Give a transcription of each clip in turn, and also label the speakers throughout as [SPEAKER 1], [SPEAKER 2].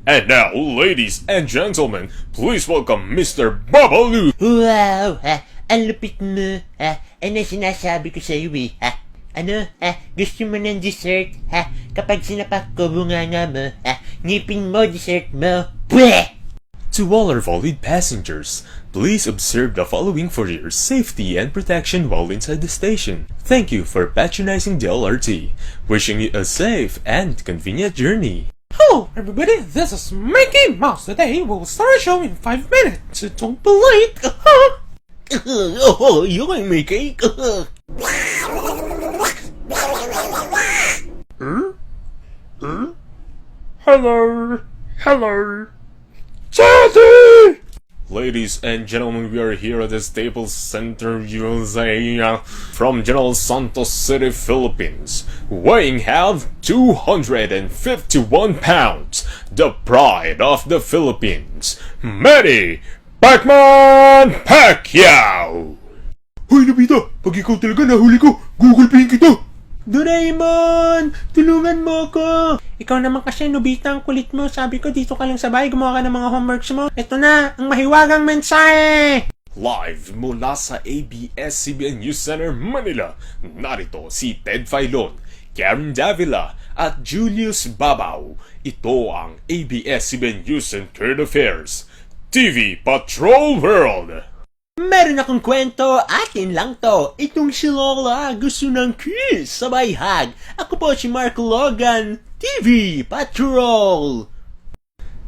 [SPEAKER 1] And now, ladies and gentlemen, please welcome Mr. Babalu!
[SPEAKER 2] Wow, ang lupit mo, Ano sinasabi ko sa'yo gusto mo ng dessert, Kapag sinapak ko bunganga mo, ngipin mo dessert mo, Pweh!
[SPEAKER 1] To all our valued passengers, please observe the following for your safety and protection while inside the station. Thank you for patronizing the LRT. Wishing you a safe and convenient journey.
[SPEAKER 3] Hello everybody, this is Mickey Mouse. Today we'll start a show in 5 minutes. Don't be late.
[SPEAKER 2] You're Mickey.
[SPEAKER 3] Hello.
[SPEAKER 1] Daddy! Ladies and gentlemen, we are here at the Staples Center, USA, from General Santos City, Philippines, weighing have 251 pounds, the pride of the Philippines, Manny Pacman Pacquiao!
[SPEAKER 4] Hoy, Nobita! Pag ikaw talaga nahuli ko, gugulpihin kita!
[SPEAKER 3] Doraemon! Tulungan mo ako! Ikaw naman kasi, Nobita, ang kulit mo. Sabi ko, dito ka lang sa bahay, gumawa ka ng mga homeworks mo. Ito na, ang mahiwagang mensahe!
[SPEAKER 1] Live mula sa ABS-CBN News Center, Manila, narito si Ted Filon, Karen Davila, at Julius Babaw. Ito ang ABS-CBN News and Current Affairs, TV Patrol World!
[SPEAKER 2] Meron akong kwento, atin lang to. Itong si Lola gusto ng kiss sa bayhag. Ako po si Mark Logan, TV Patrol.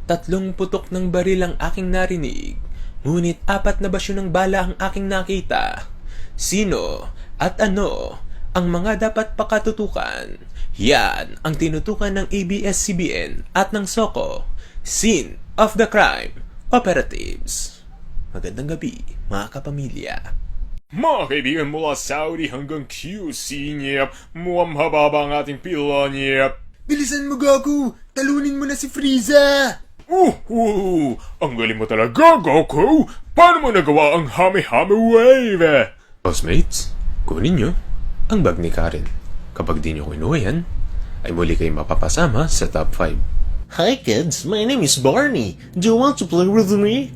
[SPEAKER 5] 3 putok ng baril ang aking narinig, ngunit 4 na basyo ng bala ang aking nakita. Sino at ano ang mga dapat pakatutukan? Yan ang tinutukan ng ABS-CBN at ng SOCO, Scene of the Crime Operatives. Magandang gabi, mga kapamilya.
[SPEAKER 1] Mga kaibigan, mula Saudi hanggang QC, nyep, mukhang mababa ang ating pila, nyep.
[SPEAKER 4] Bilisan mo, Goku! Talunin mo na si Frieza!
[SPEAKER 1] Ang galing mo talaga, Goku! Paano mo nagawa ang Hame-Hame Wave?
[SPEAKER 5] Housemates, kunin nyo ang bag ni Karen. Kapag di nyo kinuha yan, ay muli kayong mapapasama sa top 5.
[SPEAKER 2] Hi kids, my name is Barney. Do you want to play with me?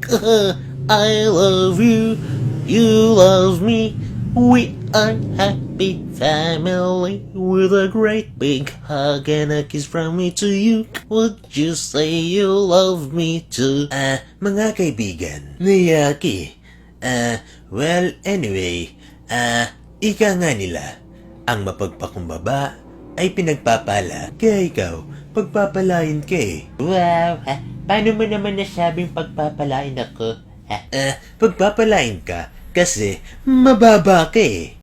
[SPEAKER 2] I love you, you love me. We are happy family with a great big hug and a kiss from me to you. Would you say you love me too? Mga kaibigan, niyaki. Well, anyway, ika nga nila, ang mapagpakumbaba ay pinagpapala, kaya ikaw, pagpapalain ka eh. Wow, paano mo naman nasabing pagpapalain ako? Pagpapalain ka kasi mababa ka eh.